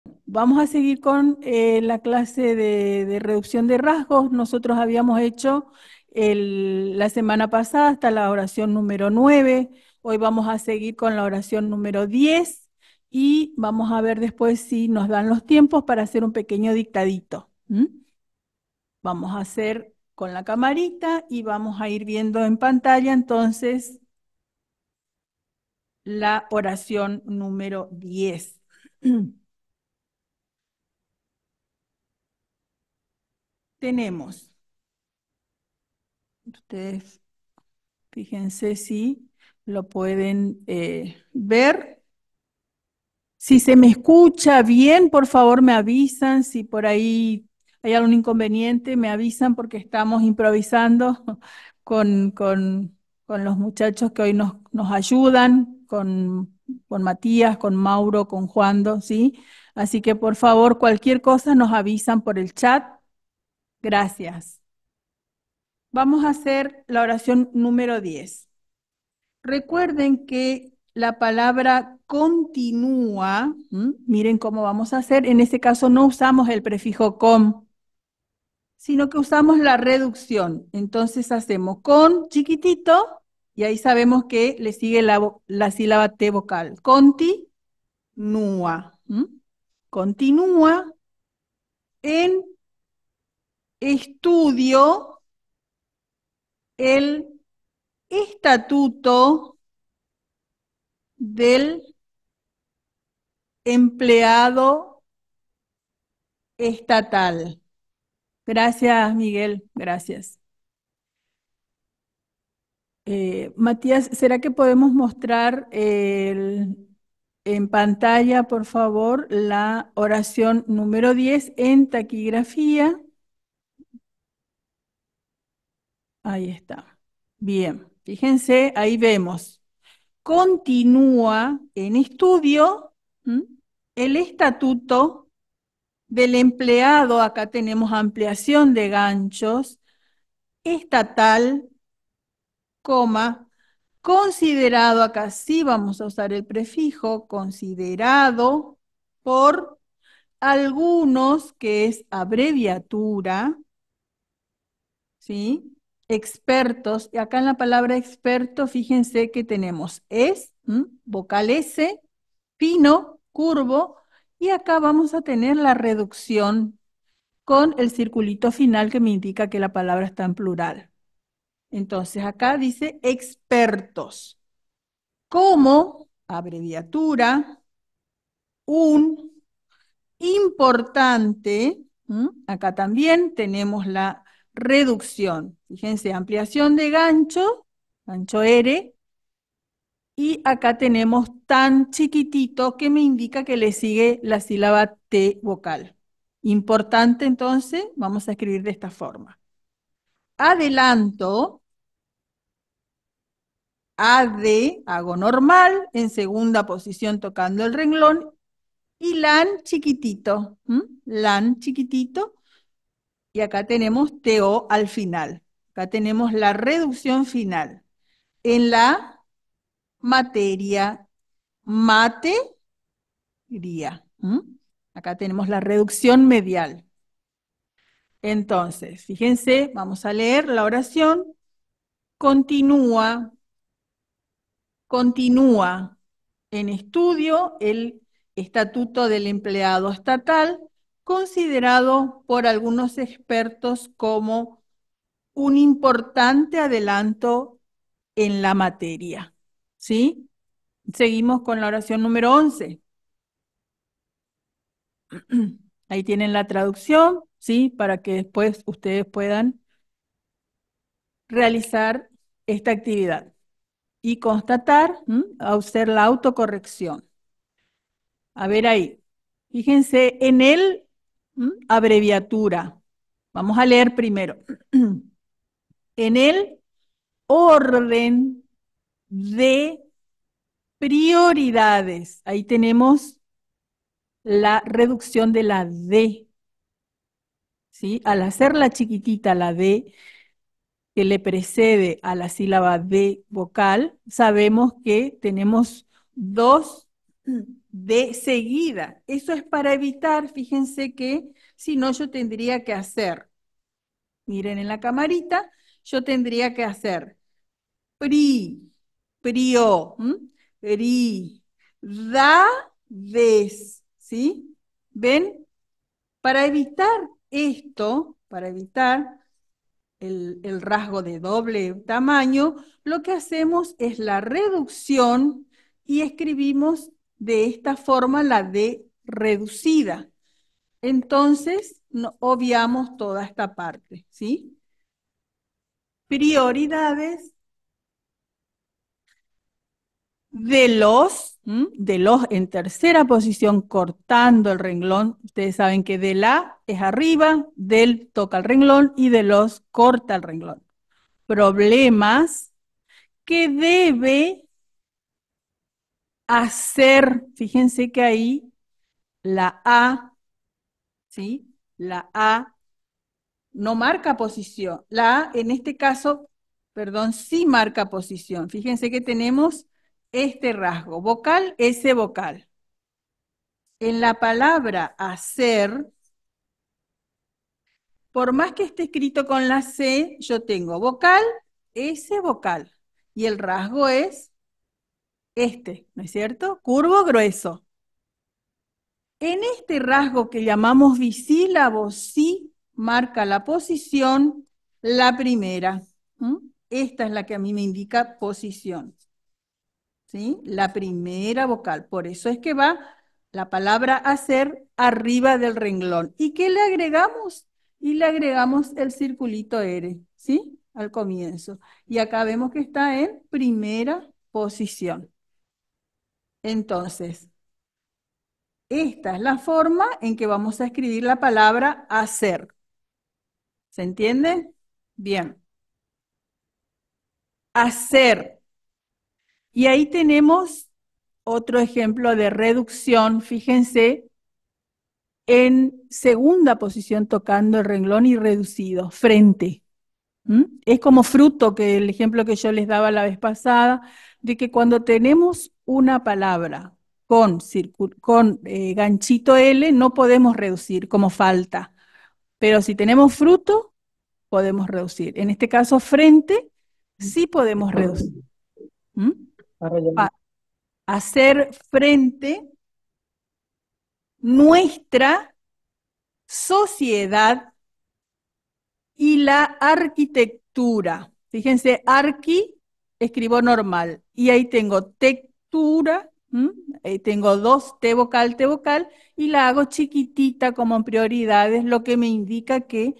Vamos a seguir con la clase de reducción de rasgos. Nosotros habíamos hecho la semana pasada hasta la oración número 9. Hoy vamos a seguir con la oración número 10 y vamos a ver después si nos dan los tiempos para hacer un pequeño dictadito. ¿M? Vamos a hacer con la camarita y vamos a ir viendo en pantalla entonces la oración número 10. Tenemos, ustedes fíjense si lo pueden ver. Si se me escucha bien, por favor me avisan. Si por ahí hay algún inconveniente, me avisan porque estamos improvisando con, con, con los muchachos que hoy nos ayudan, con Matías, con Mauro, con Juando, ¿sí? Así que por favor, cualquier cosa nos avisan por el chat. Gracias. Vamos a hacer la oración número 10. Recuerden que la palabra continúa, miren cómo vamos a hacer, en este caso no usamos el prefijo con, sino que usamos la reducción. Entonces hacemos con chiquitito y ahí sabemos que le sigue la sílaba T vocal. Continúa. Continúa en estudio el estatuto del empleado estatal. Gracias, Miguel, gracias. Matías, ¿será que podemos mostrar en pantalla, por favor, la oración número 10 en taquigrafía? Ahí está. Bien, fíjense, ahí vemos. Continúa en estudio, ¿m? El estatuto del empleado, acá tenemos ampliación de ganchos, estatal, coma, considerado, acá sí vamos a usar el prefijo, considerado por algunos, que es abreviatura, ¿sí? Expertos, y acá en la palabra experto, fíjense que tenemos vocal S, fino, curvo, y acá vamos a tener la reducción con el circulito final que me indica que la palabra está en plural. Entonces acá dice expertos, como abreviatura, un importante, acá también tenemos la reducción. Fíjense, ampliación de gancho, gancho R, y acá tenemos tan chiquitito que me indica que le sigue la sílaba T vocal. Importante, entonces, vamos a escribir de esta forma. Adelanto, AD, hago normal, en segunda posición tocando el renglón, y LAN chiquitito, LAN chiquitito, y acá tenemos TO al final. Acá tenemos la reducción final. En la materia, materia. Acá tenemos la reducción medial. Entonces, fíjense, vamos a leer la oración. Continúa, continúa en estudio el Estatuto del Empleado Estatal, considerado por algunos expertos como un importante adelanto en la materia. ¿Sí? Seguimos con la oración número 11. Ahí tienen la traducción, ¿sí? Para que después ustedes puedan realizar esta actividad y constatar, hacer la autocorrección. A ver ahí. Fíjense en el abreviatura. Vamos a leer primero. En el orden de prioridades. Ahí tenemos la reducción de la D, ¿sí? Al hacerla chiquitita la D que le precede a la sílaba D vocal, sabemos que tenemos dos de seguida. Eso es para evitar, fíjense que si no yo tendría que hacer, miren en la camarita, yo tendría que hacer pri, prio, ri, da, des, ¿sí? ¿Ven? Para evitar esto, para evitar el rasgo de doble tamaño, lo que hacemos es la reducción y escribimos de esta forma la D reducida. Entonces, obviamos toda esta parte, ¿sí? Prioridades de los en tercera posición cortando el renglón. Ustedes saben que de la es arriba, del toca el renglón y de los corta el renglón. Problemas que debe hacer, fíjense que ahí la A, ¿sí? La A no marca posición. La A en este caso, perdón, sí marca posición. Fíjense que tenemos este rasgo, vocal, S vocal. En la palabra hacer, por más que esté escrito con la C, yo tengo vocal, S vocal. Y el rasgo es este, ¿no es cierto? Curvo grueso. En este rasgo que llamamos bisílabo, sí marca la posición la primera. Esta es la que a mí me indica posición. ¿Sí? La primera vocal. Por eso es que va la palabra hacer arriba del renglón. ¿Y qué le agregamos? Y le agregamos el circulito R, ¿sí? Al comienzo. Y acá vemos que está en primera posición. Entonces, esta es la forma en que vamos a escribir la palabra hacer. ¿Se entiende? Bien. Hacer. Y ahí tenemos otro ejemplo de reducción. Fíjense, en segunda posición tocando el renglón y reducido, frente. Es como fruto, que el ejemplo que yo les daba la vez pasada, de que cuando tenemos una palabra con ganchito L, no podemos reducir como falta. Pero si tenemos fruto, podemos reducir. En este caso, frente, sí podemos reducir. ¿Mm? Pa- Hacer frente nuestra sociedad y la arquitectura. Fíjense, arqui, escribo normal. Y ahí tengo textura, ahí tengo dos T vocal, y la hago chiquitita como en prioridades, lo que me indica que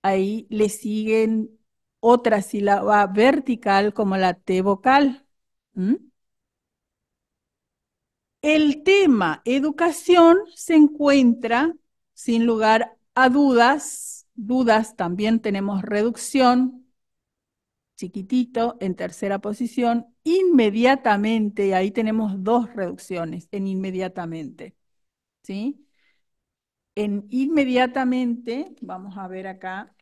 ahí le siguen otra sílaba vertical como la T vocal. ¿Mm? El tema educación se encuentra, sin lugar a dudas también tenemos reducción, chiquitito, en tercera posición, inmediatamente, ahí tenemos dos reducciones en inmediatamente, ¿sí? En inmediatamente, vamos a ver acá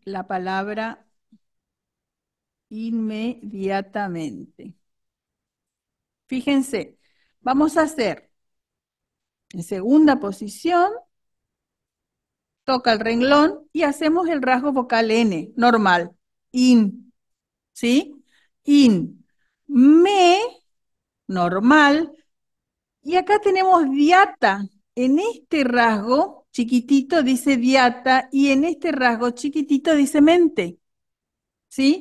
la palabra inmediatamente. Fíjense, vamos a hacer en segunda posición, toca el renglón y hacemos el rasgo vocal N, normal, in, ¿sí? In, me, normal, y acá tenemos diata. En este rasgo chiquitito dice diata y en este rasgo chiquitito dice mente, ¿sí?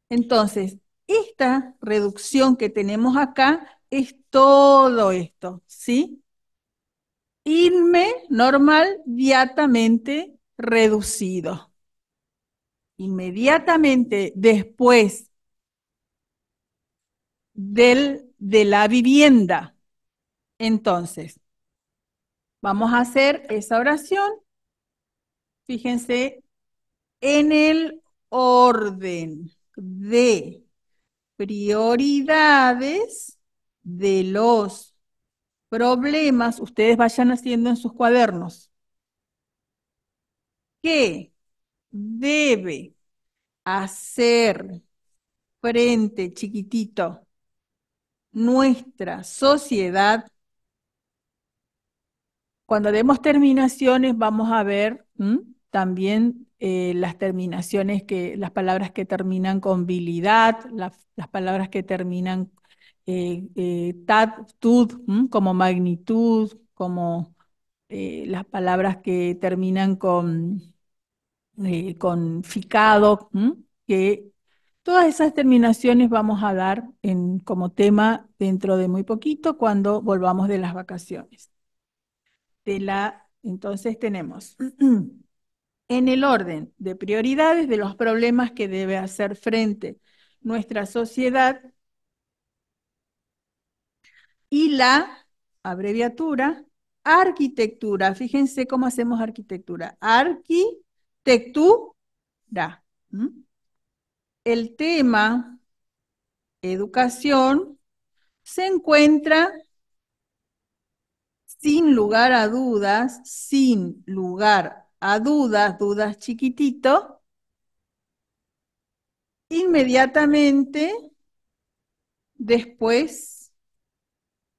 Entonces, esta reducción que tenemos acá es todo esto, ¿sí? Inme, normal, diatamente reducido. Inmediatamente después de la vivienda. Entonces, vamos a hacer esa oración. Fíjense en el orden de prioridades de los problemas. Ustedes vayan haciendo en sus cuadernos. ¿Qué debe hacer frente, chiquitito, nuestra sociedad. Cuando demos terminaciones vamos a ver también las terminaciones las palabras que terminan con bilidad, las palabras que terminan tud, como magnitud, como las palabras que terminan con ficado, que todas esas terminaciones vamos a dar como tema dentro de muy poquito cuando volvamos de las vacaciones. Entonces tenemos en el orden de prioridades de los problemas que debe hacer frente nuestra sociedad y la abreviatura arquitectura. Fíjense cómo hacemos arquitectura. Arquitectura. ¿Mm? El tema educación se encuentra sin lugar a dudas, dudas chiquitito, inmediatamente después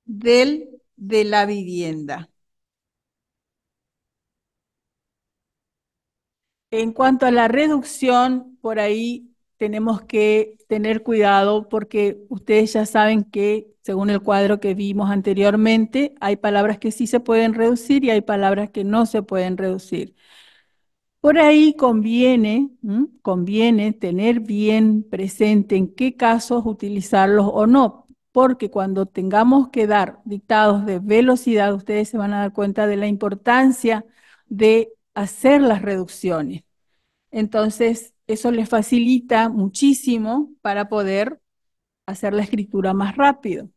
de la vivienda. En cuanto a la reducción, por ahí tenemos que tener cuidado porque ustedes ya saben que, según el cuadro que vimos anteriormente, hay palabras que sí se pueden reducir y hay palabras que no se pueden reducir. Por ahí conviene tener bien presente en qué casos utilizarlos o no, porque cuando tengamos que dar dictados de velocidad, ustedes se van a dar cuenta de la importancia de hacer las reducciones. Entonces, eso les facilita muchísimo para poder hacer la escritura más rápido.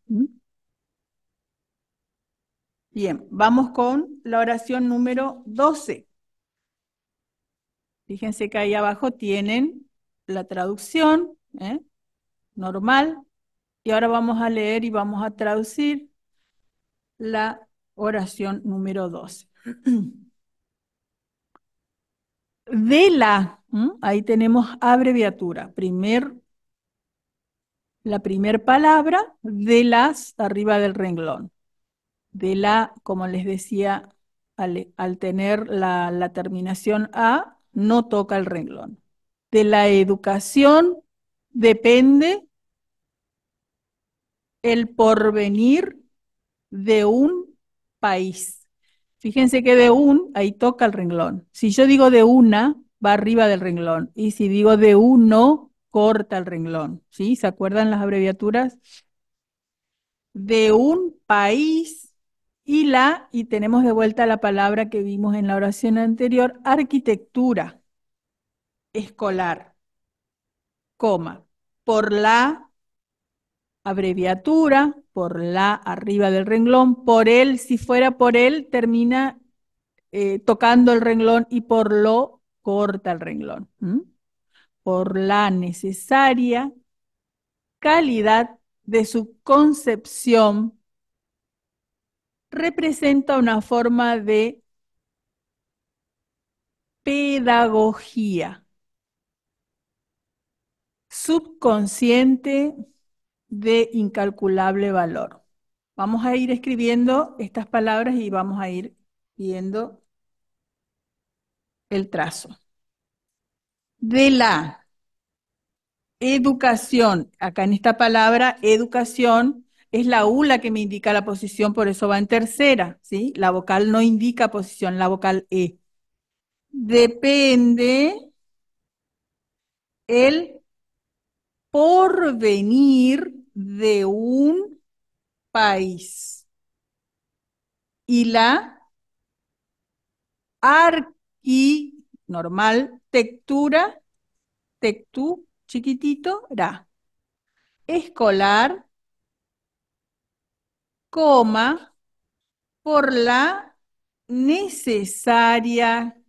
Bien, vamos con la oración número 12. Fíjense que ahí abajo tienen la traducción, normal, y ahora vamos a leer y vamos a traducir la oración número 12. Ahí tenemos abreviatura. La primer palabra de las arriba del renglón. Como les decía, al tener la terminación A, no toca el renglón. De la educación depende el porvenir de un país. Fíjense que ahí toca el renglón. Si yo digo de una, va arriba del renglón. Y si digo de uno, corta el renglón. ¿Sí? ¿Se acuerdan las abreviaturas? De un país y tenemos de vuelta la palabra que vimos en la oración anterior, arquitectura escolar, coma, por la abreviatura, por la arriba del renglón, por él, si fuera por él, termina tocando el renglón y por lo corta el renglón. Por la necesaria calidad de su concepción, representa una forma de pedagogía subconsciente de incalculable valor. Vamos a ir escribiendo estas palabras y vamos a ir viendo el trazo. De la educación, acá en esta palabra educación, es la U la que me indica la posición, por eso va en tercera, ¿sí? La vocal no indica posición, la vocal E. Depende el porvenir de un país. Y la normal, chiquitito, escolar, coma, por la necesaria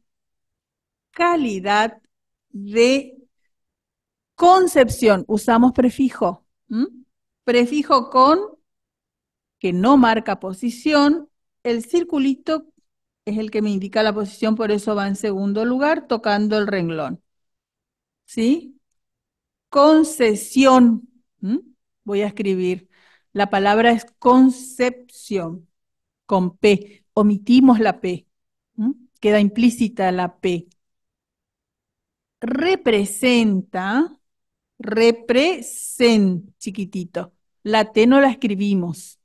calidad de concepción. Usamos prefijo. Prefijo con, que no marca posición. El circulito es el que me indica la posición, por eso va en segundo lugar, tocando el renglón. ¿Sí? Concesión. Voy a escribir La palabra es concepción, con P. Omitimos la P. ¿Mm? Queda implícita la P. Representa, chiquitito. La T no la escribimos.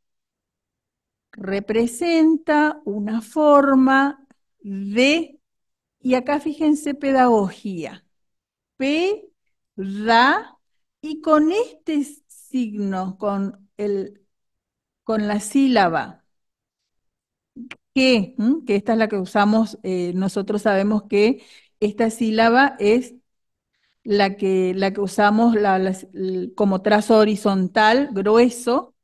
Representa una forma de, y acá fíjense pedagogía. P, da, y con este signo, con la sílaba que esta es la que usamos, nosotros sabemos que esta sílaba es la que usamos como trazo horizontal, grueso,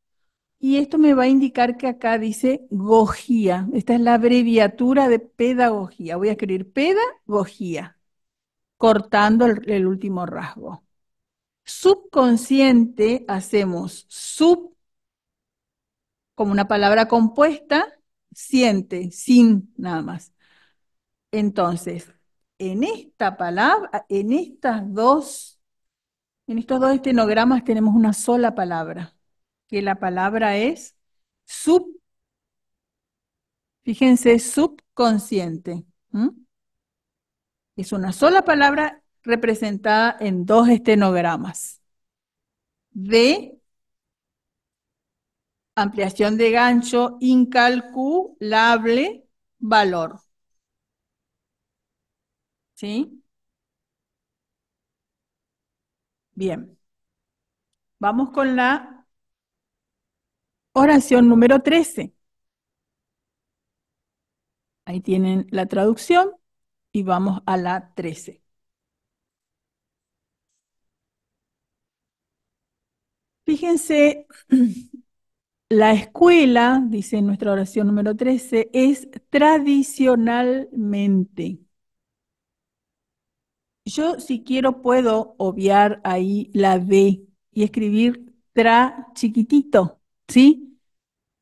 y esto me va a indicar que acá dice gogía. Esta es la abreviatura de pedagogía. Voy a escribir pedagogía, cortando el último rasgo. Subconsciente hacemos sub como una palabra compuesta, siente, sin nada más. Entonces, en esta palabra, en estos dos estenogramas tenemos una sola palabra, que la palabra es sub, fíjense, subconsciente. ¿Mm? Es una sola palabra representada en dos estenogramas. De ampliación de gancho, incalculable valor. ¿Sí? Bien. Vamos con la oración número 13. Ahí tienen la traducción y vamos a la 13. Fíjense, la escuela, dice en nuestra oración número 13, es tradicionalmente. Yo, si quiero, puedo obviar ahí la D y escribir tra chiquitito, ¿sí?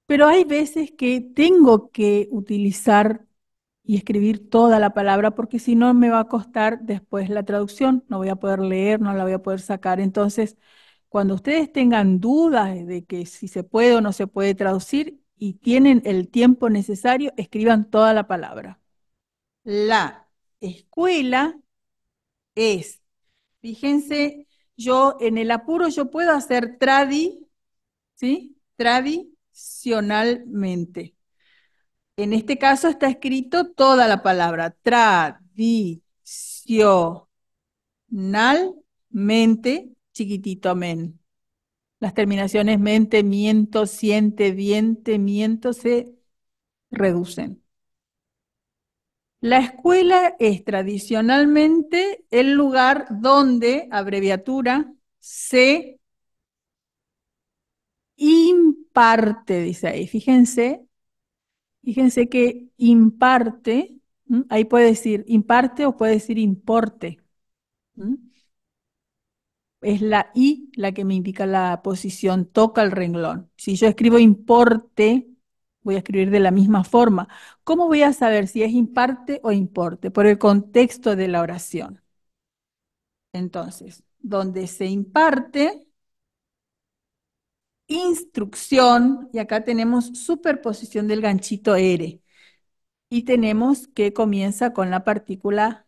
Pero hay veces que tengo que utilizar y escribir toda la palabra porque si no me va a costar después la traducción, no voy a poder leer, no la voy a poder sacar. Entonces, cuando ustedes tengan dudas de que si se puede o no se puede traducir y tienen el tiempo necesario, escriban toda la palabra. La escuela es, fíjense, yo en el apuro yo puedo hacer ¿sí? Tradicionalmente. En este caso está escrito toda la palabra, tradicionalmente, chiquitito men. Las terminaciones mente, miento, siente, diente, miento se reducen. La escuela es tradicionalmente el lugar donde, abreviatura, se imparte, dice ahí. Fíjense que imparte, ahí puede decir imparte o puede decir importe. ¿Mm? Es la I la que me indica la posición, toca el renglón. Si yo escribo importe, voy a escribir de la misma forma. ¿Cómo voy a saber si es imparte o importe? Por el contexto de la oración. Entonces, donde se imparte instrucción, y acá tenemos superposición del ganchito R, y tenemos que comienza con la partícula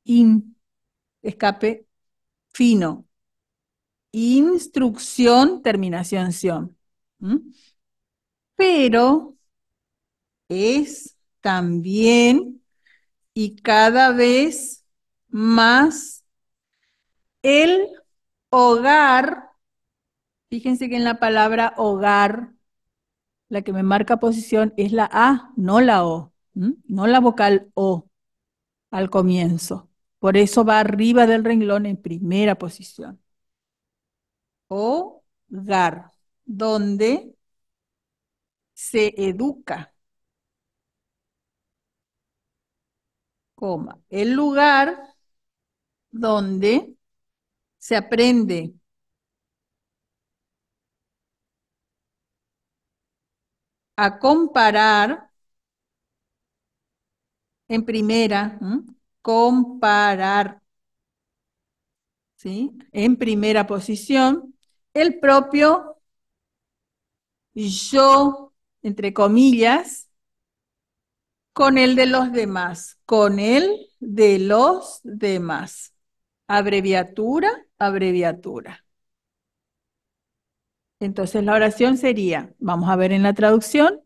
in, escape fino. Instrucción, terminación ción. ¿Mm? Pero es también y cada vez más el hogar. Fíjense que en la palabra hogar, la que me marca posición es la A, no la O, no la vocal O al comienzo. Por eso va arriba del renglón en primera posición. Hogar, donde se educa, coma, el lugar donde se aprende a comparar en primera, comparar, ¿sí? En primera posición, el propio yo, entre comillas, con el de los demás, con el de los demás. Abreviatura, abreviatura. Entonces la oración sería, vamos a ver en la traducción,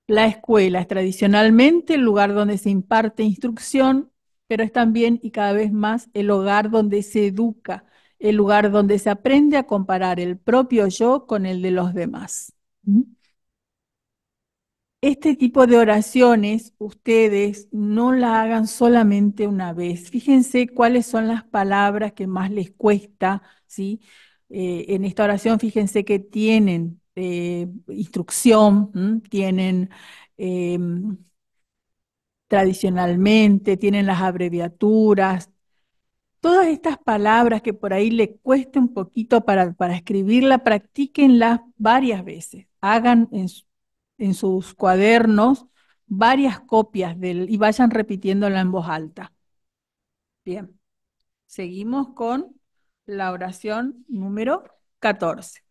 la escuela es tradicionalmente el lugar donde se imparte instrucción, pero es también y cada vez más el hogar donde se educa, el lugar donde se aprende a comparar el propio yo con el de los demás. ¿Mm? Este tipo de oraciones ustedes no la hagan solamente una vez. Fíjense cuáles son las palabras que más les cuesta, ¿sí? En esta oración, fíjense que tienen instrucción, tienen tradicionalmente, tienen las abreviaturas, todas estas palabras que por ahí le cuesta un poquito para escribirla, practíquenlas varias veces. Hagan en sus cuadernos varias copias y vayan repitiéndola en voz alta. Bien, seguimos con la oración número 14.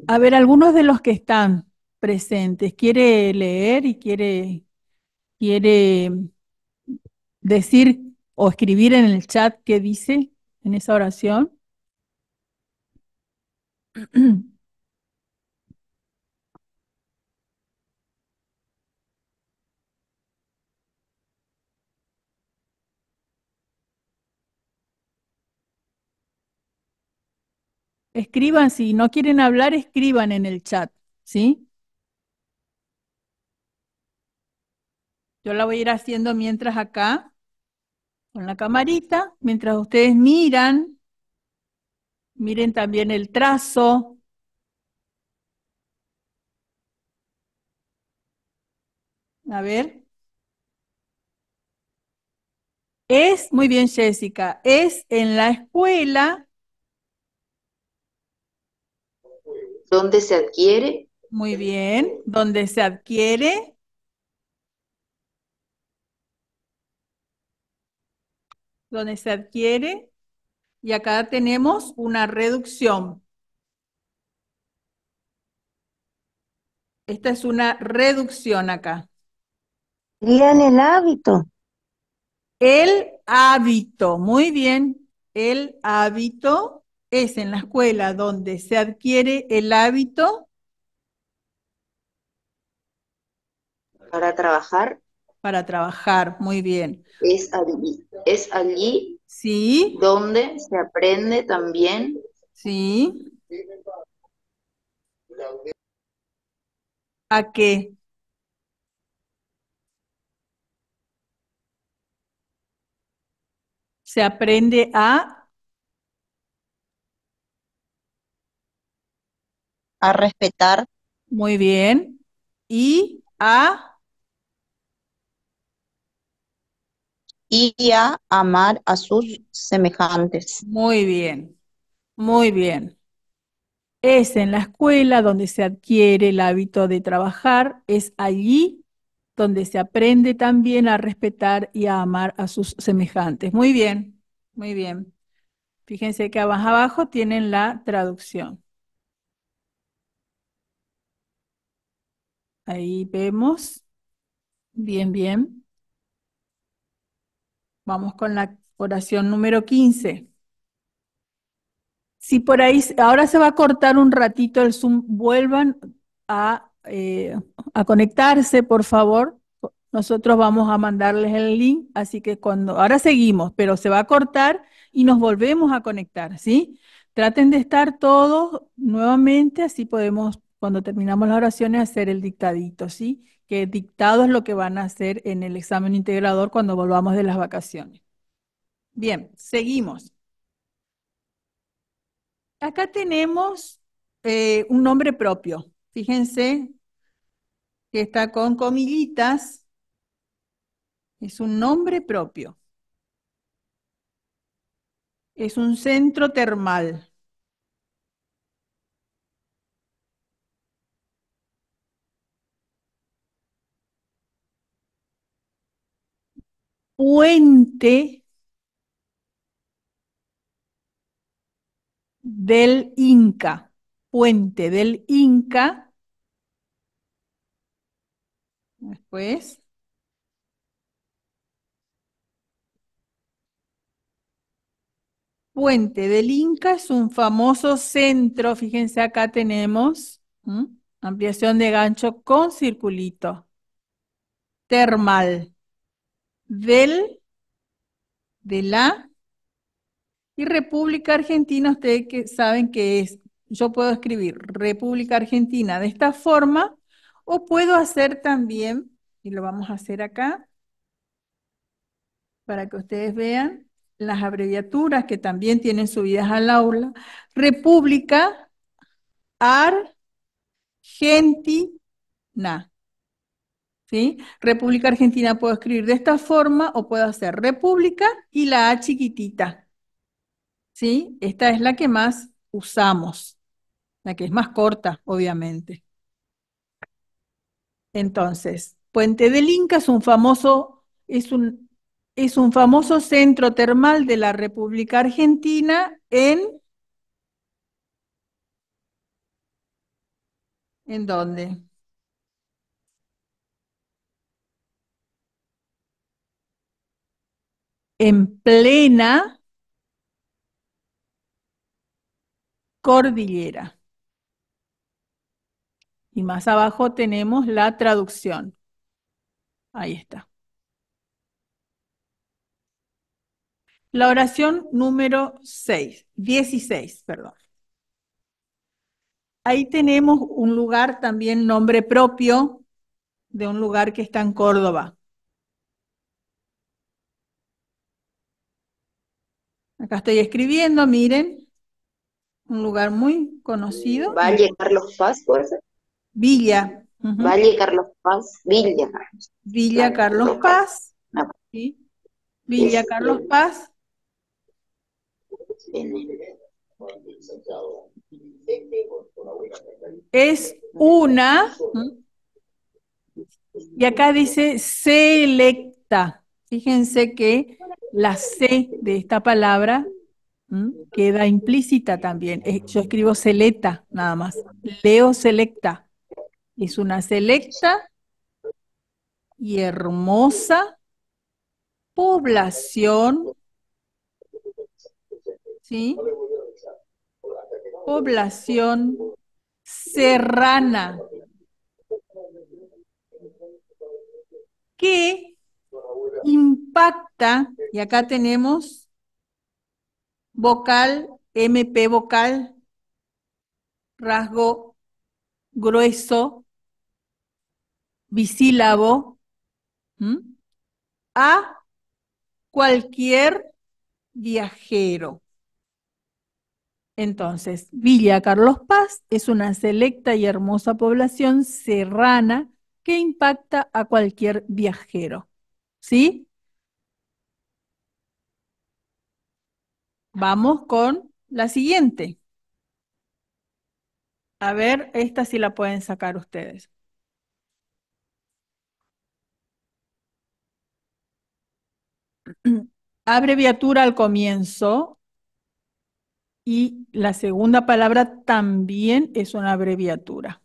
A ver, algunos de los que están presentes, ¿quiere leer y quiere decir o escribir en el chat qué dice en esa oración? Escriban, si no quieren hablar, escriban en el chat, ¿sí? Yo la voy a ir haciendo mientras acá, con la camarita, mientras ustedes miran, miren también el trazo. A ver, muy bien, Jessica, es en la escuela, ¿Dónde se adquiere? muy bien, donde se adquiere, y acá tenemos una reducción. Esta es una reducción acá. Serían el hábito El hábito, muy bien. El hábito es en la escuela donde se adquiere el hábito Para trabajar para trabajar. Muy bien. es allí Sí, donde se aprende también sí. ¿A qué? Se aprende a, a respetar muy bien. Y a, y a amar a sus semejantes. muy bien. Muy bien. Es en la escuela donde se adquiere el hábito de trabajar, es allí donde se aprende también a respetar y a amar a sus semejantes. Muy bien, muy bien. Fíjense que más abajo tienen la traducción. Ahí vemos. Bien, bien. Vamos con la oración número 15. Si por ahí, ahora se va a cortar un ratito el Zoom, vuelvan a conectarse, por favor. Nosotros vamos a mandarles el link, así que ahora seguimos, pero se va a cortar y nos volvemos a conectar, ¿sí? Traten de estar todos nuevamente, así podemos, cuando terminamos las oraciones, hacer el dictadito, ¿sí? Que dictado es lo que van a hacer en el examen integrador cuando volvamos de las vacaciones. Bien, seguimos. Acá tenemos un nombre propio. Fíjense que está con comillitas. Es un nombre propio. Es un centro termal. Puente del Inca. Puente del Inca. Después. Puente del Inca es un famoso centro, fíjense acá tenemos, ampliación de gancho con circulito, termal, de la, y República Argentina, ustedes que saben que es, yo puedo escribir República Argentina de esta forma, o puedo hacer también, y lo vamos a hacer acá, para que ustedes vean las abreviaturas que también tienen subidas al aula, República Argentina, ¿sí? República Argentina puedo escribir de esta forma o puedo hacer República y la A chiquitita, ¿sí? Esta es la que más usamos, la que es más corta, obviamente. Entonces, Puente del Inca es es un famoso centro termal de la República Argentina ¿en dónde? En plena cordillera. Y más abajo tenemos la traducción. Ahí está. La oración número 16, perdón. Ahí tenemos un lugar también, nombre propio de un lugar que está en Córdoba. Acá estoy escribiendo, miren, un lugar muy conocido. Valle Carlos Paz, ¿puede ser? Villa. Valle Carlos Paz, Villa. Villa Carlos Local. Paz. No, ¿Sí? Villa Carlos Paz. Es una, y acá dice selecta. Fíjense que la C de esta palabra queda implícita también. Yo escribo selecta nada más. Leo selecta. Es una selecta y hermosa población, ¿sí? Población serrana que impacta, y acá tenemos vocal, MP vocal, rasgo grueso, bisílabo, a cualquier viajero. Entonces, Villa Carlos Paz es una selecta y hermosa población serrana que impacta a cualquier viajero. ¿Sí? Vamos con la siguiente. A ver, esta sí la pueden sacar ustedes. Abreviatura al comienzo y la segunda palabra también es una abreviatura.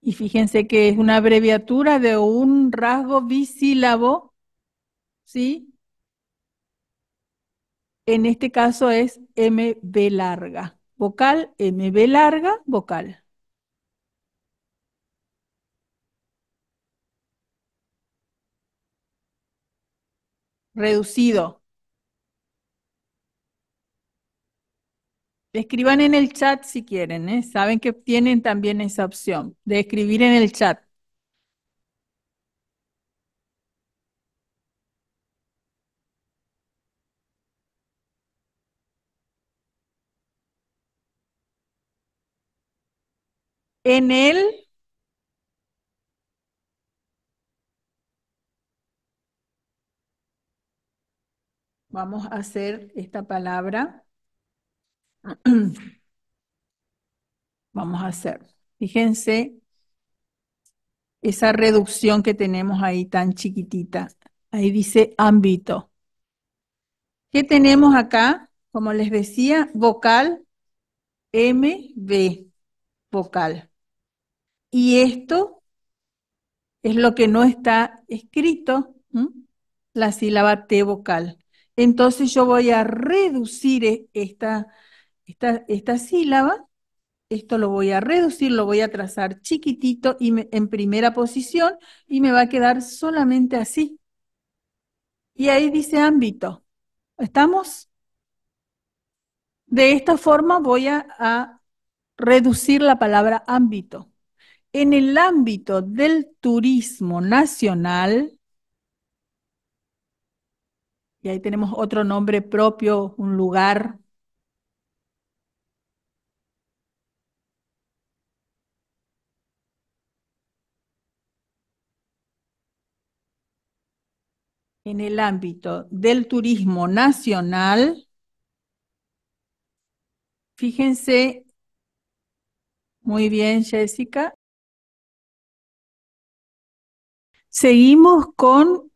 Y fíjense que es una abreviatura de un rasgo bisílabo, ¿sí? En este caso es MB larga. Vocal, MB larga, vocal. Reducido. Escriban en el chat si quieren, ¿eh? Saben que tienen también esa opción de escribir en el chat. En el vamos a hacer esta palabra. Vamos a hacer. Fíjense esa reducción que tenemos ahí tan chiquitita. Ahí dice ámbito. ¿Qué tenemos acá? Como les decía, vocal, MB vocal. Y esto es lo que no está escrito, ¿m? La sílaba T vocal. Entonces yo voy a reducir esta sílaba, esto lo voy a reducir, lo voy a trazar chiquitito y en primera posición y me va a quedar solamente así. Y ahí dice ámbito. ¿Estamos? De esta forma voy a reducir la palabra ámbito. En el ámbito del turismo nacional, y ahí tenemos otro nombre propio, un lugar. En el ámbito del turismo nacional, fíjense, muy bien, Jessica. Seguimos con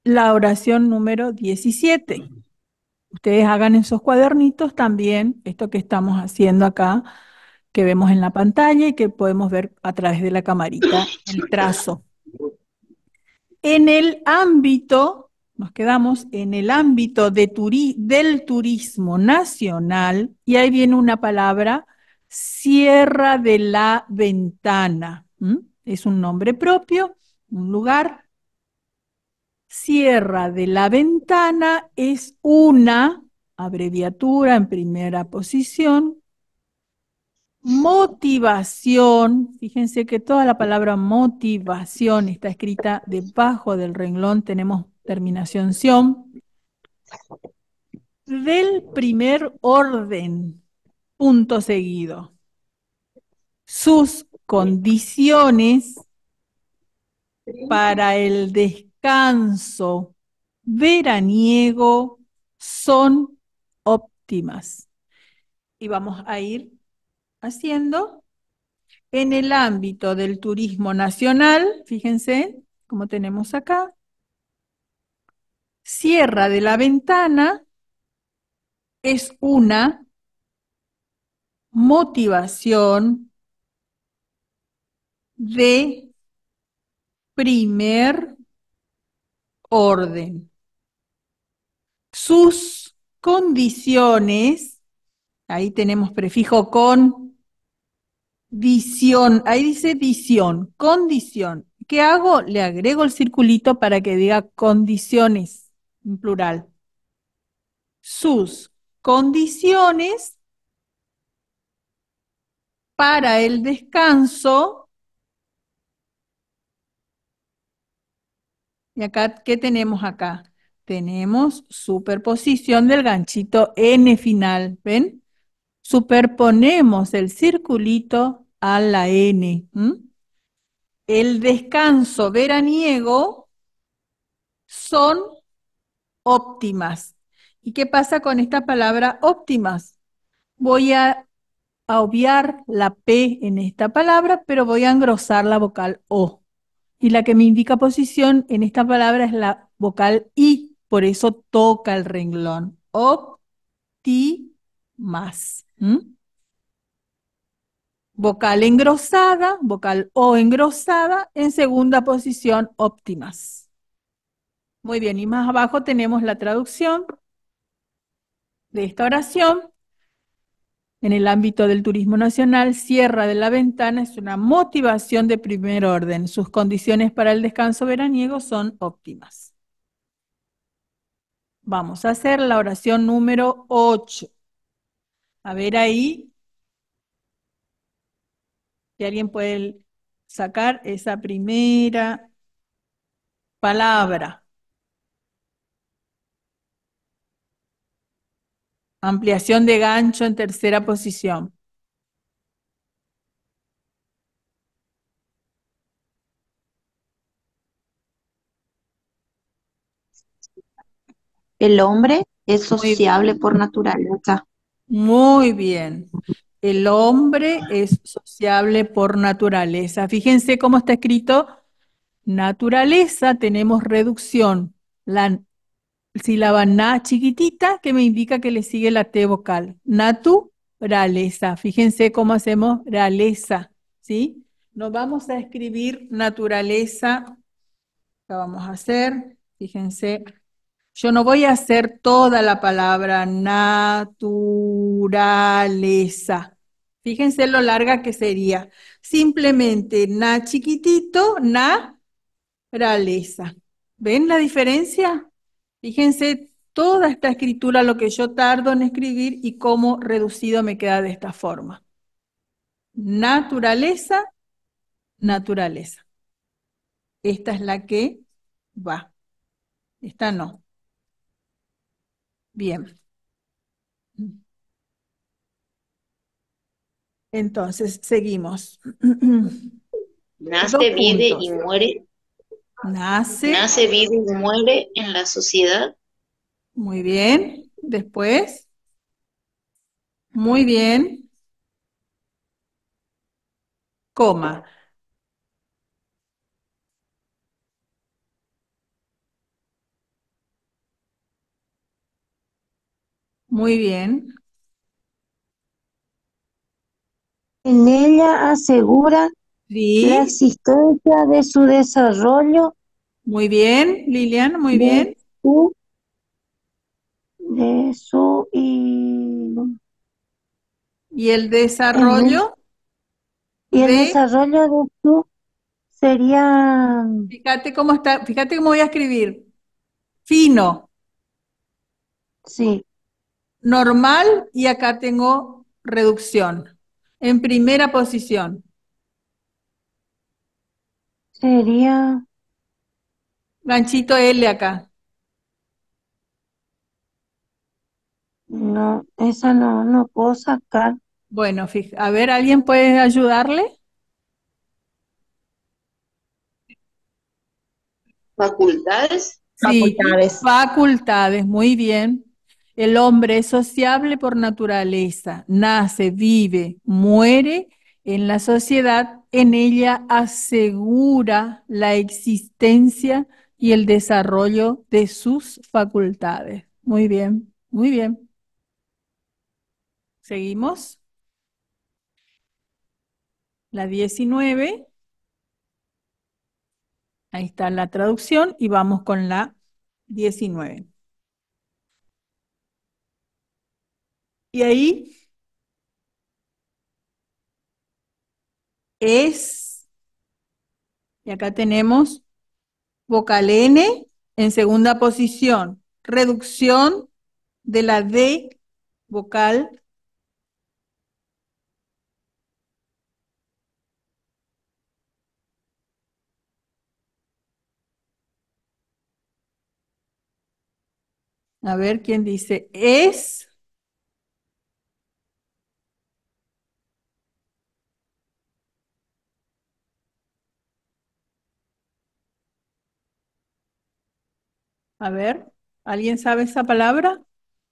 la oración número 17. Ustedes hagan en sus cuadernitos también esto que estamos haciendo acá, que vemos en la pantalla y que podemos ver a través de la camarita, el trazo. En el ámbito, nos quedamos en el ámbito del turismo nacional, y ahí viene una palabra, Sierra de la Ventana. Es un nombre propio, un lugar. Sierra de la Ventana es una abreviatura en primera posición. Motivación, fíjense que toda la palabra motivación está escrita debajo del renglón, tenemos terminación ción, del primer orden, punto seguido. Sus condiciones para el descanso veraniego son óptimas. Y vamos a ir haciendo. En el ámbito del turismo nacional, fíjense, como tenemos acá, Sierra de la Ventana es una motivación de primer orden. Sus condiciones, ahí tenemos prefijo con, visión, ahí dice visión, condición. ¿Qué hago? Le agrego el circulito para que diga condiciones, en plural. Sus condiciones para el descanso. Y acá, ¿qué tenemos acá? Tenemos superposición del ganchito N final, ¿ven? Superponemos el circulito a la N. El descanso veraniego son óptimas. ¿Y qué pasa con esta palabra óptimas? Voy a obviar la P en esta palabra, pero voy a engrosar la vocal O. Y la que me indica posición en esta palabra es la vocal I, por eso toca el renglón. Óptimas. Vocal engrosada, vocal O engrosada, en segunda posición, óptimas. Muy bien, y más abajo tenemos la traducción de esta oración. En el ámbito del turismo nacional, Sierra de la Ventana es una motivación de primer orden. Sus condiciones para el descanso veraniego son óptimas. Vamos a hacer la oración número 8. A ver ahí, si alguien puede sacar esa primera palabra. Ampliación de gancho en tercera posición. El hombre es Muy sociable por naturaleza. Muy bien. El hombre es sociable por naturaleza. Fíjense cómo está escrito. Naturaleza, tenemos reducción. La sílaba na chiquitita que me indica que le sigue la T vocal. Natu, naturaleza. Fíjense cómo hacemos realeza, ¿sí? No vamos a escribir naturaleza. La vamos a hacer, fíjense. Yo no voy a hacer toda la palabra naturaleza. Fíjense lo larga que sería. Simplemente na chiquitito, naturaleza. ¿Ven la diferencia? Fíjense toda esta escritura, lo que yo tardo en escribir y cómo reducido me queda de esta forma. Naturaleza, naturaleza. Esta es la que va. Esta no. Bien. Entonces, seguimos. Dos Nace, vive y puntos. muere. Nace, Nace, vive y muere en la sociedad. muy bien. Después, muy bien. Coma, muy bien. En ella asegura la Sí, existencia de su desarrollo, muy bien, Lilian, muy de bien. su, de su y, Y el en el, desarrollo y el de, desarrollo de su sería, fíjate cómo está, fíjate cómo voy a escribir. Fino, sí, normal y acá tengo reducción. En primera posición. sería, Ganchito L acá. no, esa no, no puedo sacar. Bueno, a ver, ¿alguien puede ayudarle? Facultades. Sí, facultades, muy bien. El hombre es sociable por naturaleza, nace, vive, muere en la sociedad, en ella asegura la existencia y el desarrollo de sus facultades. Muy bien, muy bien. Seguimos. La 19. Ahí está la traducción y vamos con la 19. Y ahí es, y acá tenemos vocal N en segunda posición, reducción de la D vocal. A ver quién dice es. A ver, ¿alguien sabe esa palabra?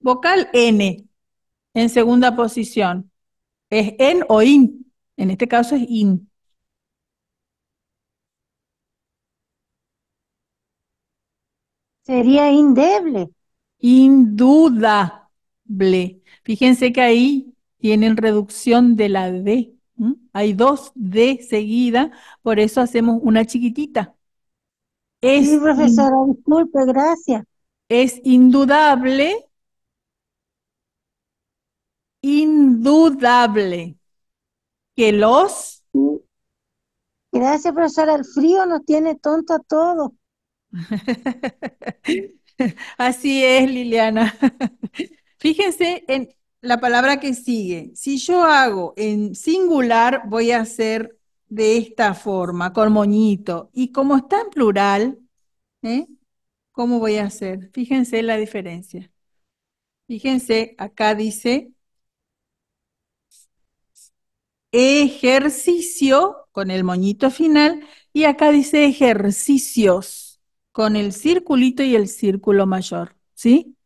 Vocal N en segunda posición. ¿Es en o in? En este caso es in. Sería indeble. Indudable. Fíjense que ahí tienen reducción de la D. ¿M? Hay dos D seguidas, por eso hacemos una chiquitita. Sí, Es, in- profesora, disculpe, gracias. es indudable, indudable que los... Sí, gracias, profesora, el frío nos tiene tonto a todos. Así es, Liliana. Fíjense en la palabra que sigue. Si yo hago en singular, voy a hacer de esta forma, con moñito. Y como está en plural, ¿eh? ¿Cómo voy a hacer? Fíjense la diferencia. Fíjense, acá dice ejercicio con el moñito final y acá dice ejercicios con el circulito y el círculo mayor, ¿sí?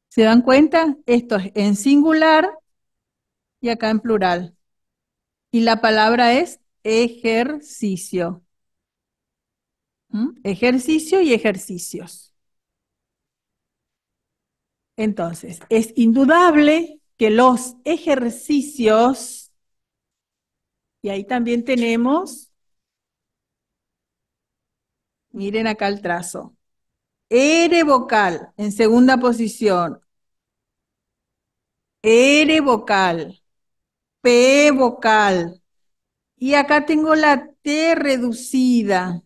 ¿Se dan cuenta? Esto es en singular y acá en plural. Y la palabra es ejercicio. ¿Mm? Ejercicio y ejercicios. Entonces, es indudable que los ejercicios, y ahí también tenemos, miren acá el trazo, R vocal en segunda posición, R vocal, P vocal, y acá tengo la T reducida.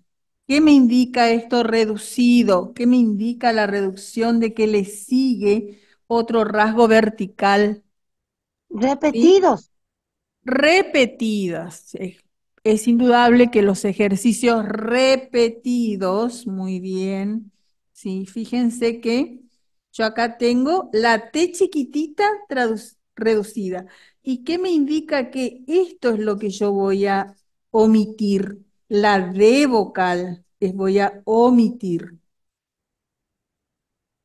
¿Qué me indica esto reducido? ¿Qué me indica la reducción de que le sigue otro rasgo vertical? ¿Sí? Repetidos. Repetidas. Es indudable que los ejercicios repetidos, muy bien, sí, fíjense que yo acá tengo la T chiquitita reducida. ¿Y qué me indica que esto es lo que yo voy a omitir? La D vocal, es voy a omitir.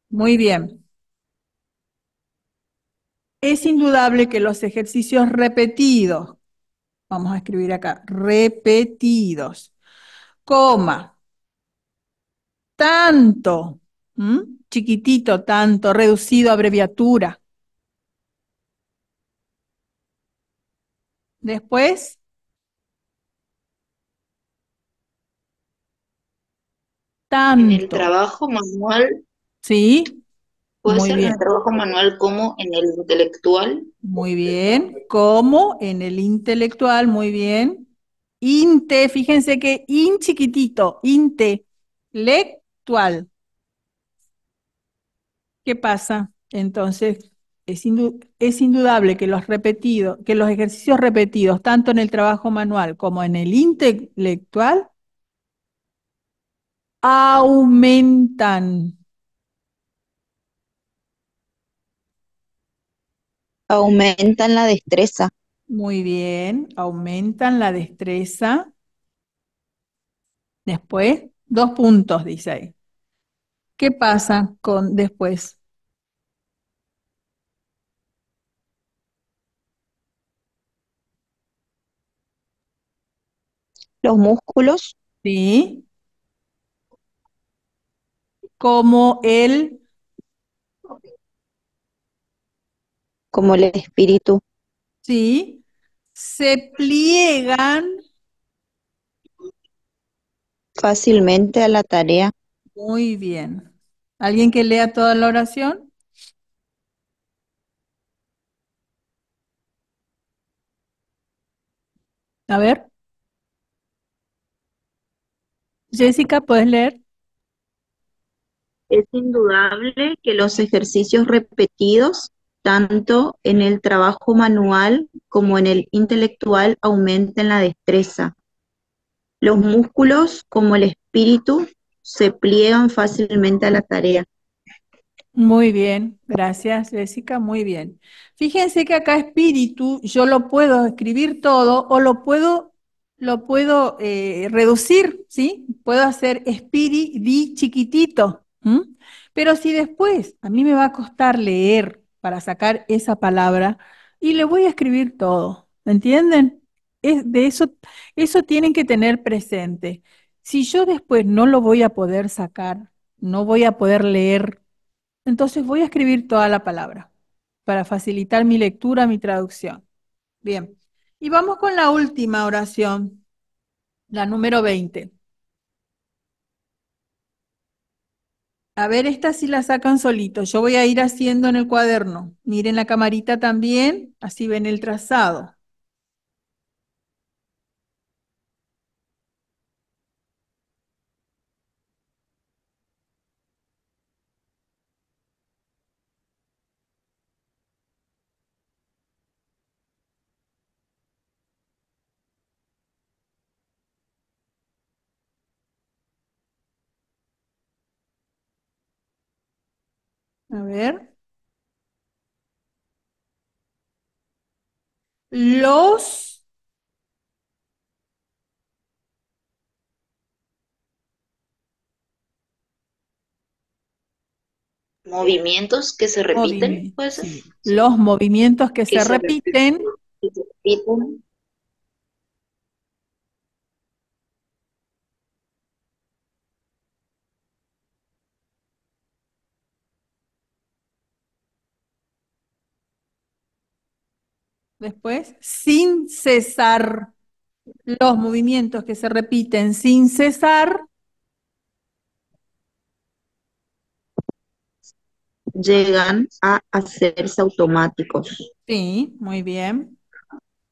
Muy bien. Es indudable que los ejercicios repetidos, vamos a escribir acá, repetidos, coma, tanto, chiquitito, tanto, reducido, abreviatura. Después, En el tanto, trabajo manual, ¿sí? puede Muy ser en el bien, trabajo manual como en el intelectual. muy bien. Como en el intelectual, muy bien. Inte, fíjense que in chiquitito, intelectual. ¿Qué pasa? Entonces, es indudable que los repetidos, que los ejercicios repetidos, tanto en el trabajo manual como en el intelectual, aumentan. Aumentan la destreza. Muy bien, aumentan la destreza. Después, 2 puntos, dice ahí. ¿Qué pasa con después? Los músculos, ¿Sí? Como el, como el espíritu, ¿sí? Se pliegan. fácilmente a la tarea. Muy bien. ¿Alguien que lea toda la oración? A ver, Jessica, ¿puedes leer? Es indudable que los ejercicios repetidos, tanto en el trabajo manual como en el intelectual, aumentan la destreza. Los músculos, como el espíritu, se pliegan fácilmente a la tarea. Muy bien, gracias Jessica, muy bien. Fíjense que acá espíritu yo lo puedo escribir todo o lo puedo reducir, ¿sí? Puedo hacer di chiquitito. Pero si después a mí me va a costar leer para sacar esa palabra y le voy a escribir todo, ¿entienden? Eso tienen que tener presente. Si yo después no lo voy a poder sacar, no voy a poder leer, entonces voy a escribir toda la palabra para facilitar mi lectura, mi traducción. Bien. Y vamos con la última oración, la número 20. A ver, esta sí la sacan solito. Yo voy a ir haciendo en el cuaderno. Miren la camarita también, así ven el trazado. A ver. Los, Movimientos que se repiten, puede ser. sí, los movimientos que Que se se repiten. repiten. Que se repiten. Después, sin cesar. Los movimientos que se repiten sin cesar, llegan a hacerse automáticos. sí, muy bien.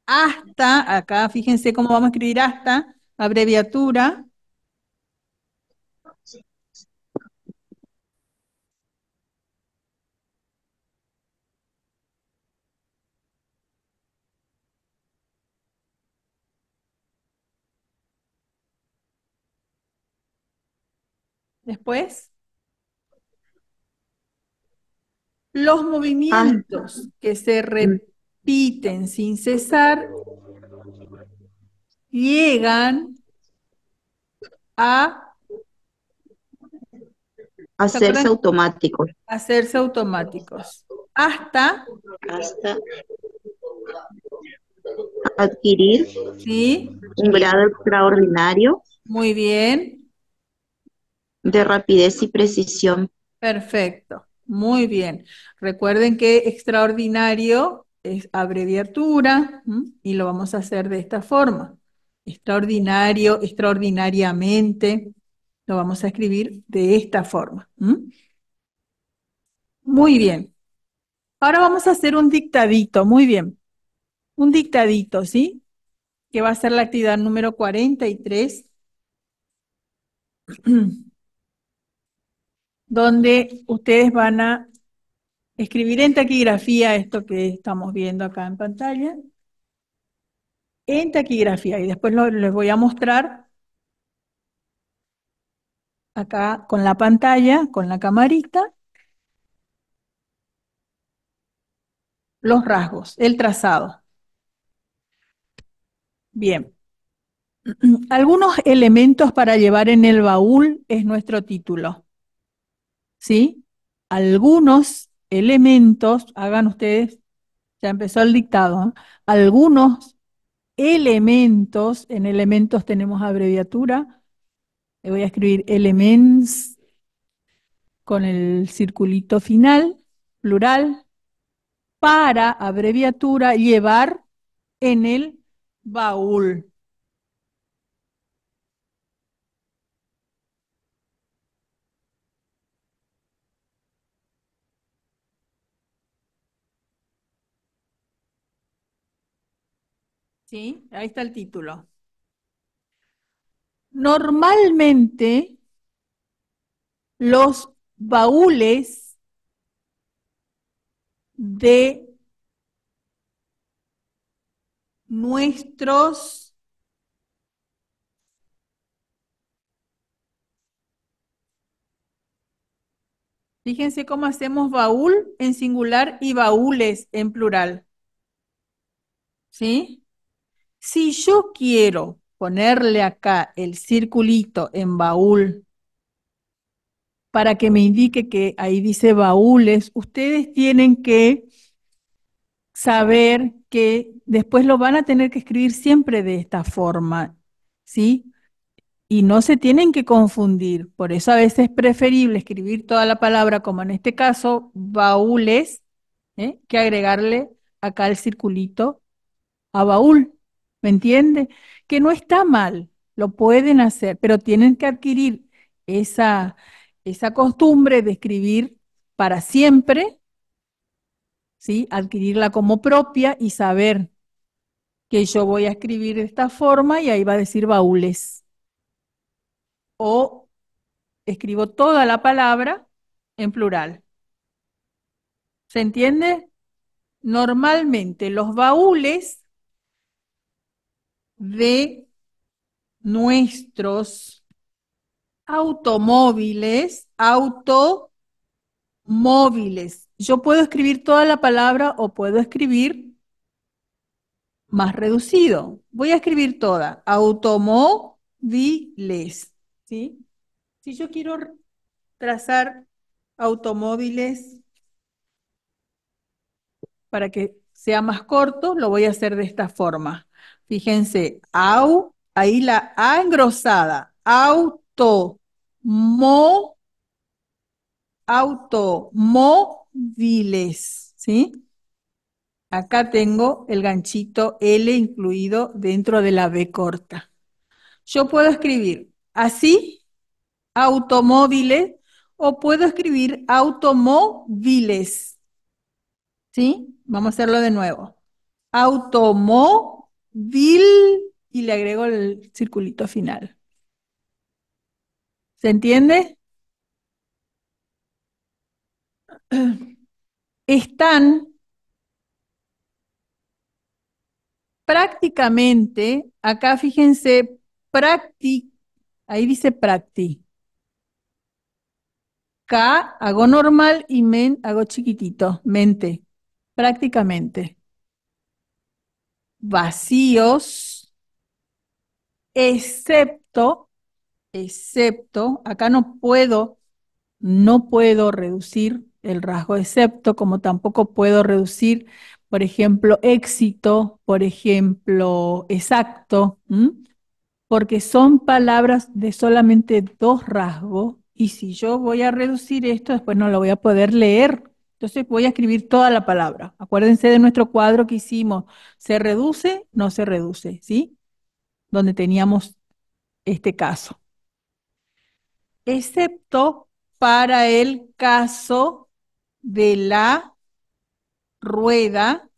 Hasta, acá fíjense cómo vamos a escribir hasta, abreviatura. Después, los Hasta, movimientos que se repiten sin cesar llegan a, ¿se hacerse acuerdan? automáticos. Hacerse automáticos. Hasta, hasta Adquirir sí, un grado extraordinario muy bien. de rapidez y precisión. Perfecto, muy bien. Recuerden que extraordinario es abreviatura, ¿m? Y lo vamos a hacer de esta forma. Extraordinario, extraordinariamente, lo vamos a escribir de esta forma. ¿M? Muy bien. Ahora vamos a hacer un dictadito, muy bien. Un dictadito, ¿sí? Que va a ser la actividad número 43, donde ustedes van a escribir en taquigrafía esto que estamos viendo acá en pantalla. En taquigrafía y después les voy a mostrar acá con la pantalla, con la camarita, los rasgos, el trazado. Bien, algunos elementos para llevar en el baúl es nuestro título, ¿sí? Algunos elementos, hagan ustedes, ya empezó el dictado, ¿eh? Algunos elementos, en elementos tenemos abreviatura, le voy a escribir elements con el circulito final, plural, para abreviatura llevar en el baúl. ¿Sí? Ahí está el título. Normalmente los baúles de nuestros, fíjense cómo hacemos baúl en singular y baúles en plural. ¿Sí? Si yo quiero ponerle acá el circulito en baúl para que me indique que ahí dice baúles, ustedes tienen que saber que después lo van a tener que escribir siempre de esta forma, ¿sí? Y no se tienen que confundir. Por eso a veces es preferible escribir toda la palabra, como en este caso, baúles, ¿eh? Que agregarle acá el circulito a baúl. ¿Me entiende? Que no está mal, lo pueden hacer, pero tienen que adquirir esa, esa costumbre de escribir para siempre, ¿sí? Adquirirla como propia y saber que yo voy a escribir de esta forma y ahí va a decir baúles. O escribo toda la palabra en plural. ¿Se entiende? Normalmente los baúles de nuestros automóviles. Yo puedo escribir toda la palabra o puedo escribir más reducido. Voy a escribir toda, automóviles, ¿sí? Si yo quiero trazar automóviles para que sea más corto, lo voy a hacer de esta forma. Fíjense, ahí la A engrosada, automóviles, ¿sí? Acá tengo el ganchito L incluido dentro de la B corta. Yo puedo escribir así, automóviles, o puedo escribir automóviles. ¿Sí? Vamos a hacerlo de nuevo. Automóvil y le agrego el circulito final. ¿Se entiende? Están prácticamente, acá fíjense, ahí dice practi. K hago normal y men hago chiquitito, mente, prácticamente. Vacíos, excepto, acá no puedo reducir el rasgo excepto, como tampoco puedo reducir, por ejemplo, éxito, por ejemplo, exacto, porque son palabras de solamente dos rasgos y si yo voy a reducir esto, después no lo voy a poder leer. Entonces voy a escribir toda la palabra. Acuérdense de nuestro cuadro que hicimos, se reduce, no se reduce, ¿sí? Donde teníamos este caso. Excepto para el caso de la rueda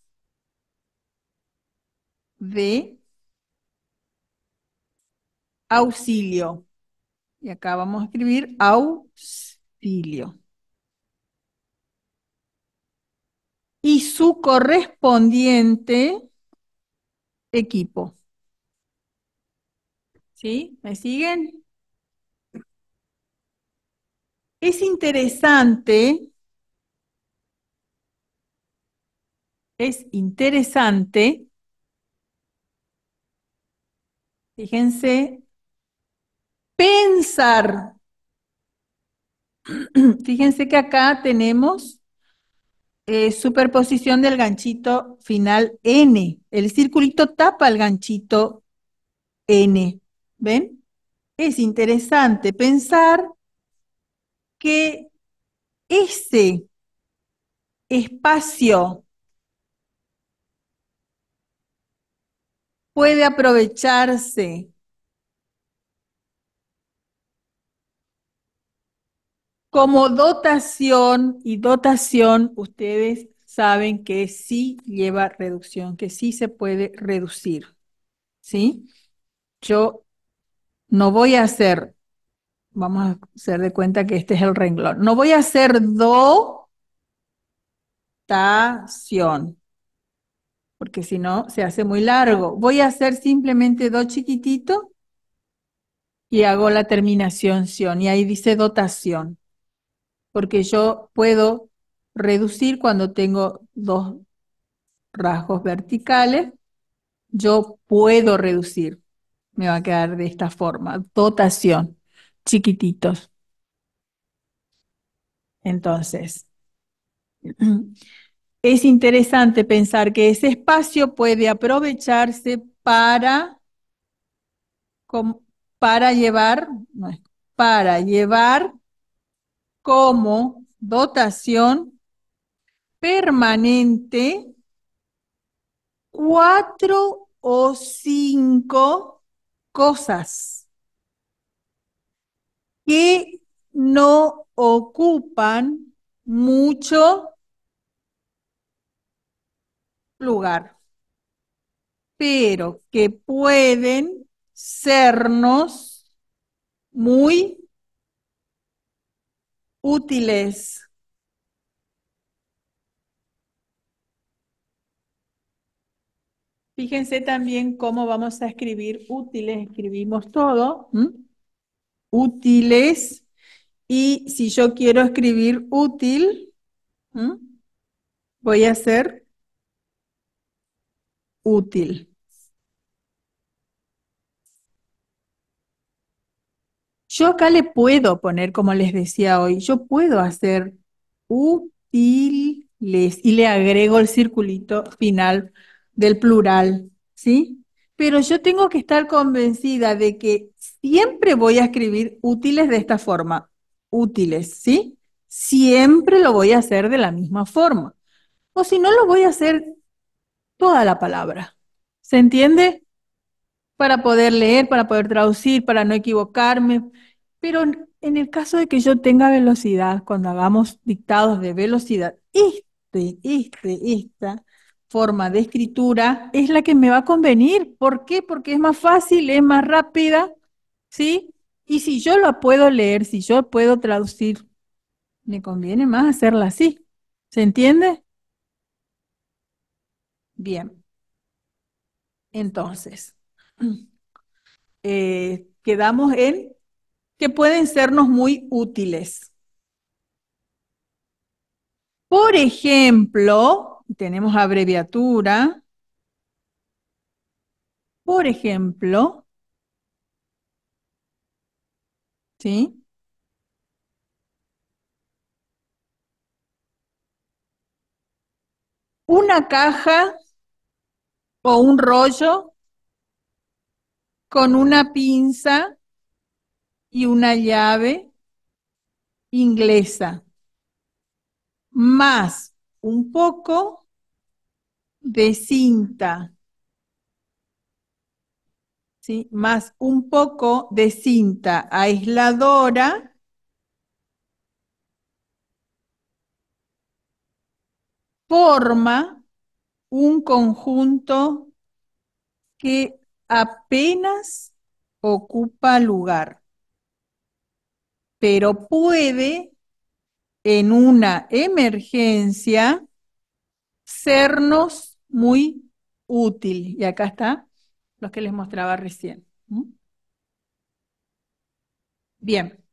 de auxilio. Y acá vamos a escribir auxilio. Y su correspondiente equipo. ¿Sí? ¿Me siguen? Es interesante, fíjense, pensar. Fíjense que acá tenemos superposición del ganchito final N. El circulito tapa el ganchito N. ¿Ven? Es interesante pensar que ese espacio puede aprovecharse como dotación, y dotación ustedes saben que sí lleva reducción, que sí se puede reducir, ¿sí? Yo no voy a hacer, vamos a hacer de cuenta que este es el renglón, no voy a hacer dotación, porque si no se hace muy largo. Voy a hacer simplemente do chiquitito y hago la terminación ción, y ahí dice dotación, porque yo puedo reducir cuando tengo dos rasgos verticales, yo puedo reducir. Me va a quedar de esta forma, dotación, chiquititos. Entonces, es interesante pensar que ese espacio puede aprovecharse com- para llevar, no es, para llevar como dotación permanente cuatro o cinco cosas que no ocupan mucho lugar, pero que pueden sernos muy útiles. Fíjense también cómo vamos a escribir útiles, escribimos todo, útiles, y si yo quiero escribir útil, voy a hacer útil. Yo acá le puedo poner, como les decía hoy, yo puedo hacer útiles y le agrego el circulito final del plural, ¿sí? Pero yo tengo que estar convencida de que siempre voy a escribir útiles de esta forma, útiles, ¿sí? Siempre lo voy a hacer de la misma forma. O si no, lo voy a hacer toda la palabra. ¿Se entiende? Para poder leer, para poder traducir, para no equivocarme. Pero en el caso de que yo tenga velocidad, cuando hagamos dictados de velocidad, esta forma de escritura es la que me va a convenir. ¿Por qué? Porque es más fácil, es más rápida, ¿sí? Y si yo la puedo leer, si yo puedo traducir, me conviene más hacerla así. ¿Se entiende? Bien, entonces, quedamos en que pueden sernos muy útiles. Por ejemplo, tenemos abreviatura. Por ejemplo, ¿sí? Una caja o un rollo con una pinza y una llave inglesa, más un poco de cinta, ¿sí? Más un poco de cinta aisladora, forma un conjunto que apenas ocupa lugar, pero puede en una emergencia sernos muy útil. Y acá está lo que les mostraba recién. ¿Mm? Bien.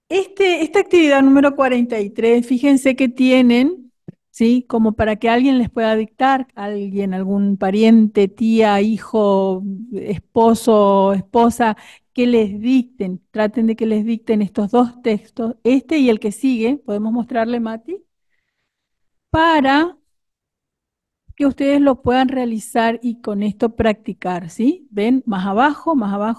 Esta actividad número 43, fíjense que tienen, ¿sí? Como para que alguien les pueda dictar, alguien, algún pariente, tía, hijo, esposo, esposa, que les dicten, traten de que les dicten estos dos textos, este y el que sigue, podemos mostrarle, Mati, para que ustedes lo puedan realizar y con esto practicar, ¿sí? Ven, más abajo,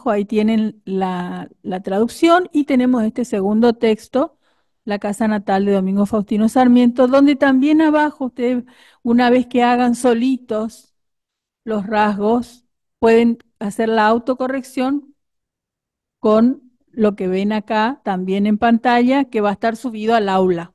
ahí tienen la traducción y tenemos este segundo texto, La casa natal de Domingo Faustino Sarmiento, donde también abajo ustedes, una vez que hagan solitos los rasgos, pueden hacer la autocorrección con lo que ven acá también en pantalla, que va a estar subido al aula.